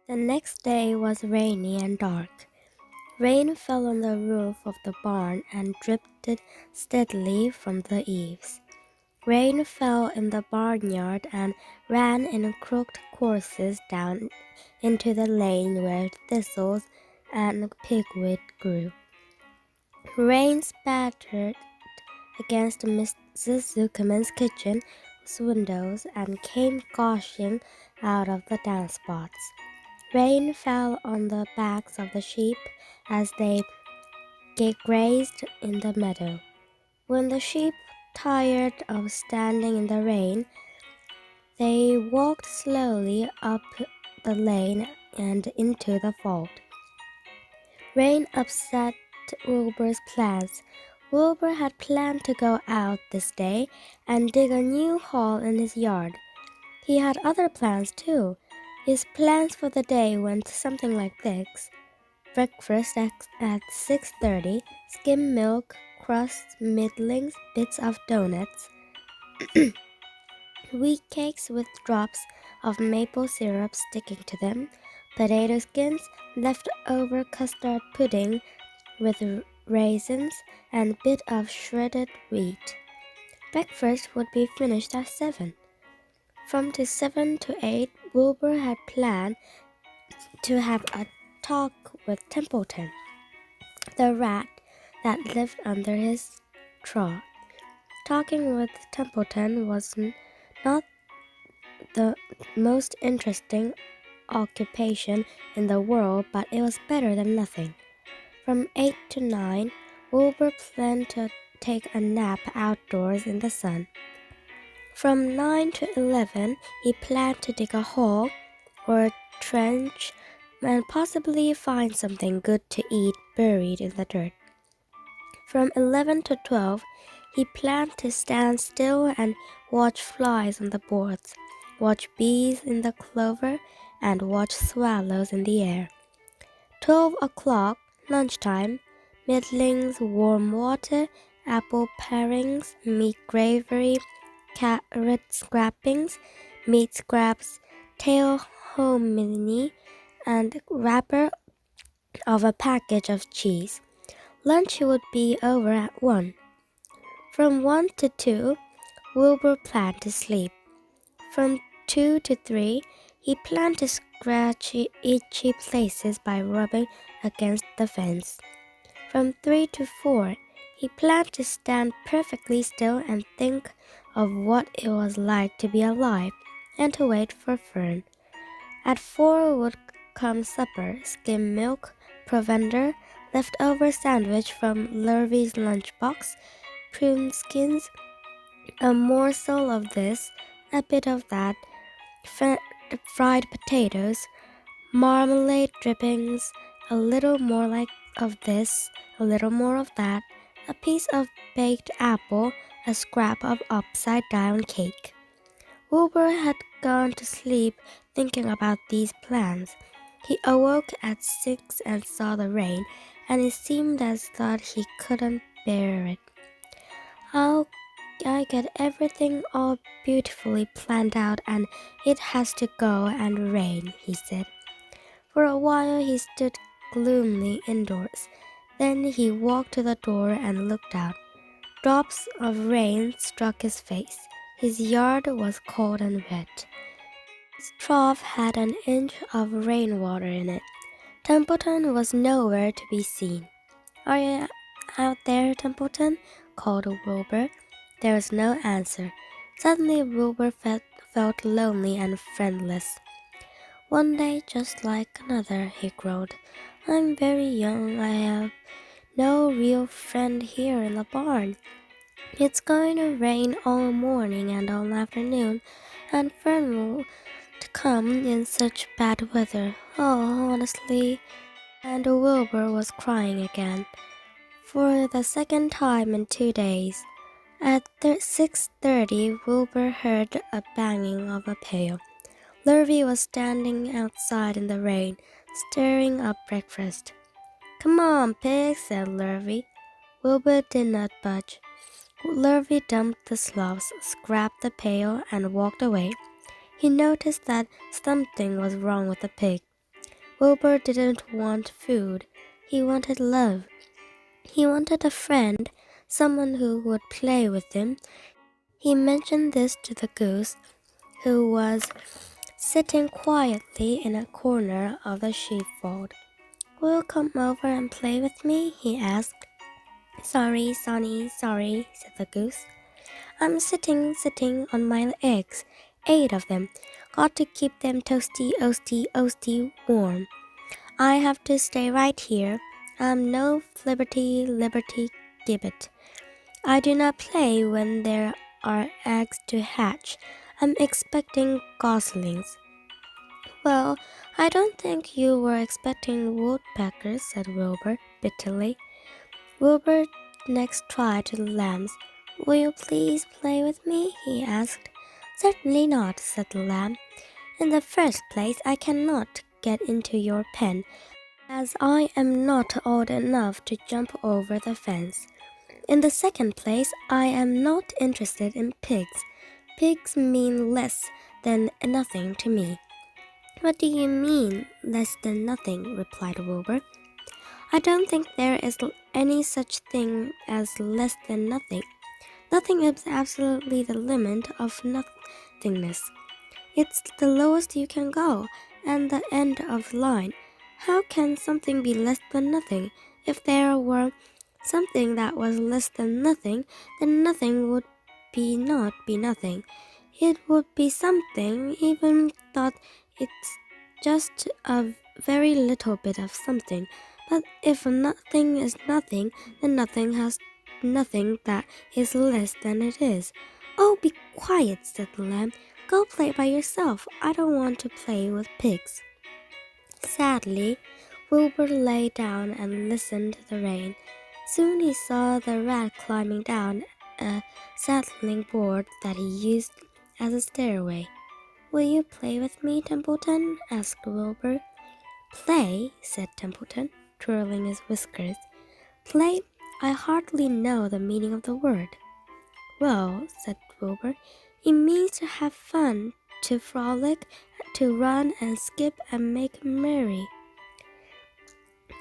The next day was rainy and dark. Rain fell on the roof of the barn and dripped steadily from the eaves. Rain fell in the barnyard and ran in crooked courses down into the lane where thistles and pigweed grew. Rain spattered against Mrs. Zuckerman's kitchen windows and came gushing out of the downspots. Rain fell on the backs of the sheep as they grazed in the meadow. When the sheep tired of standing in the rain, they walked slowly up the lane and into the fold. Rain upset Wilbur's plans. Wilbur had planned to go out this day and dig a new hole in his yard. He had other plans too. His plans for the day went something like this. Breakfast at 6:30, skim milk, crusts, middlings, bits of donuts, wheat cakes with drops of maple syrup sticking to them, potato skins, leftover custard pudding with raisins, and bit of shredded wheat. Breakfast would be finished at 7. From 7 to 8, Wilbur had planned to have a talk with Templeton, the rat that lived under his straw. Talking with Templeton was not the most interesting occupation in the world, but it was better than nothing. From 8 to 9, Wilbur planned to take a nap outdoors in the sun. From 9 to 11, he planned to dig a hole or a trench and possibly find something good to eat buried in the dirt. From 11 to 12, he planned to stand still and watch flies on the boards, watch bees in the clover, and watch swallows in the air. 12 o'clock, lunchtime, middlings, warm water, apple parings, meat gravy, carrot scrapings, meat scraps, tail hominy, and wrapper of a package of cheese. Lunch would be over at 1. From 1 to 2, Wilbur planned to sleep. From 2 to 3, he planned to scratch itchy places by rubbing against the fence. From 3 to 4, he planned to stand perfectly still and think of what it was like to be alive and to wait for Fern. At 4 would come supper, skim milk, provender, leftover sandwich from Lurvy's lunchbox, prune skins, a morsel of this, a bit of that, fried potatoes, marmalade drippings, a little more of this, a little more of that, a piece of baked apple, a scrap of upside-down cake. Wilbur had gone to sleep thinking about these plans. He awoke at 6 and saw the rain, and it seemed as though he couldn't bear it. I get everything all beautifully planned out, and it has to go and rain, he said. For a while he stood gloomily indoors. Then he walked to the door and looked out. Drops of rain struck his face. His yard was cold and wet. His trough had an inch of rainwater in it. Templeton was nowhere to be seen. "Are you out there, Templeton?" called Wilbur. There was no answer. Suddenly Wilbur felt lonely and friendless. "One day just like another," he groaned. "I'm very young. I have no real friend here in the barn. It's going to rain all morning and all afternoon, and Fern will come in such bad weather. Oh, honestly." And Wilbur was crying again, for the second time in 2 days. At 6:30, Wilbur heard a banging of a pail. Lurvy was standing outside in the rain, stirring up breakfast. "Come on, pig," said Lurvy. Wilbur did not budge. Lurvy dumped the sloughs, scrapped the pail, and walked away. He noticed that something was wrong with the pig. Wilbur didn't want food. He wanted love. He wanted a friend, someone who would play with him. He mentioned this to the goose, who was sitting quietly in a corner of the sheepfold. Will you come over and play with me? He asked. Sorry, Sonny, sorry, said the goose. I'm sitting on my eggs, 8 of them. Got to keep them toasty warm. I have to stay right here. I'm no liberty gibbet. I do not play when there are eggs to hatch. I'm expecting goslings. Well, I don't think you were expecting woodpeckers, said Wilbur bitterly. Wilbur next tried the lambs. Will you please play with me? He asked. Certainly not, said the lamb. In the first place, I cannot get into your pen, as I am not old enough to jump over the fence. In the second place, I am not interested in pigs. Pigs mean less than nothing to me. What do you mean, less than nothing? Replied Wilbur. I don't think there is any such thing as less than nothing. Nothing is absolutely the limit of nothingness. It's the lowest you can go, and the end of the line. How can something be less than nothing? If there were something that was less than nothing, then nothing would not be nothing. It would be something, even though it's just a very little bit of something. But if nothing is nothing, then nothing has nothing that is less than it is. Oh, be quiet, said the lamb. Go play by yourself. I don't want to play with pigs. Sadly, Wilbur lay down and listened to the rain. Soon he saw the rat climbing down a settling board that he used as a stairway. Will you play with me, Templeton? Asked Wilbur. Play, said Templeton, twirling his whiskers. Play? I hardly know the meaning of the word. Well, said Wilbur, it means to have fun, to frolic, to run and skip and make merry.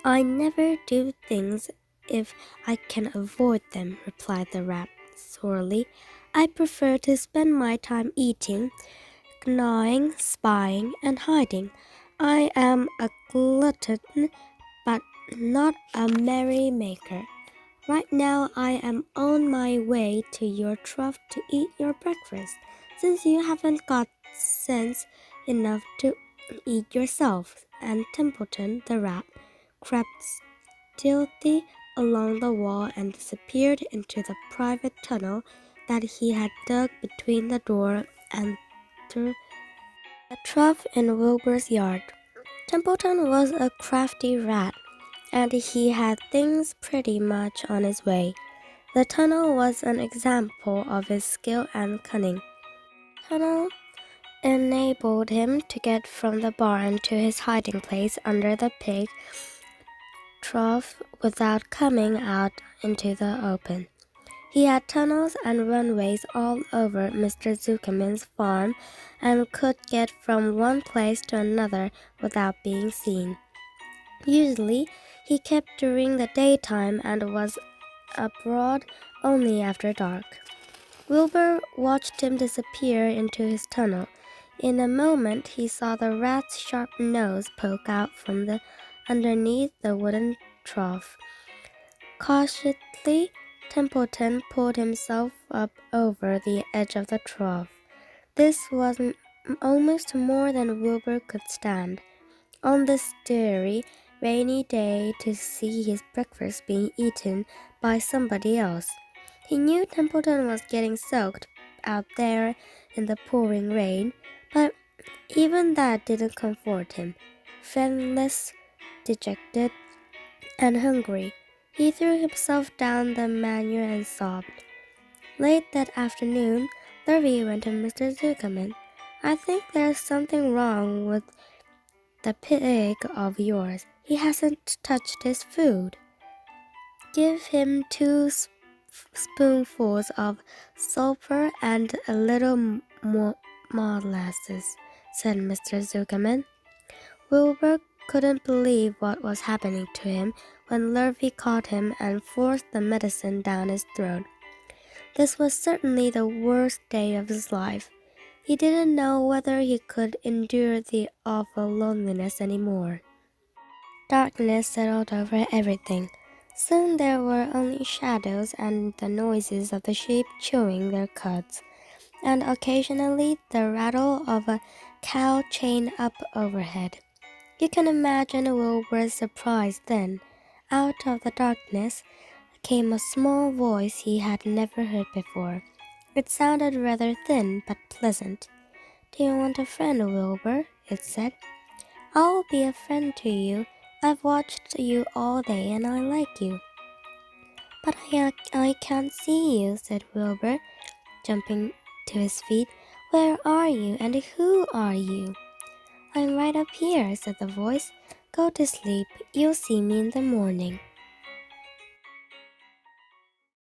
I never do things if I can avoid them, replied the rat sorely. I prefer to spend my time eating, gnawing, spying, and hiding. I am a glutton, but not a merry-maker. Right now I am on my way to your trough to eat your breakfast, since you haven't got sense enough to eat yourself. And Templeton the rat crept stealthily along the wall and disappeared into the private tunnel that he had dug between the door and the trough in Wilbur's yard. Templeton was a crafty rat, and he had things pretty much on his way. The tunnel was an example of his skill and cunning. The tunnel enabled him to get from the barn to his hiding place under the pig trough without coming out into the open. He had tunnels and runways all over Mr. Zuckerman's farm and could get from one place to another without being seen. Usually, he kept during the daytime and was abroad only after dark. Wilbur watched him disappear into his tunnel. In a moment, he saw the rat's sharp nose poke out from underneath the wooden trough. Cautiously, Templeton pulled himself up over the edge of the trough. This was almost more than Wilbur could stand. On this dreary, rainy day to see his breakfast being eaten by somebody else. He knew Templeton was getting soaked out there in the pouring rain, but even that didn't comfort him. Friendless, dejected, and hungry, he threw himself down the manure and sobbed. Late that afternoon, Lurvy went to Mr. Zuckerman. I think there's something wrong with the pig of yours. He hasn't touched his food. Give him 2 spoonfuls of sulphur and a little molasses, said Mr. Zuckerman. Wilbur couldn't believe what was happening to him when Lurvy caught him and forced the medicine down his throat. This was certainly the worst day of his life. He didn't know whether he could endure the awful loneliness anymore. Darkness settled over everything. Soon there were only shadows and the noises of the sheep chewing their cuds, and occasionally the rattle of a cow chain up overhead. You can imagine Wilbur's surprise then. Out of the darkness came a small voice he had never heard before. It sounded rather thin but pleasant. "Do you want a friend, Wilbur?" it said. "I'll be a friend to you. I've watched you all day and I like you." "But I can't see you," said Wilbur, jumping to his feet. "Where are you and who are you?" "I'm right up here," said the voice. "Go to sleep. You'll see me in the morning."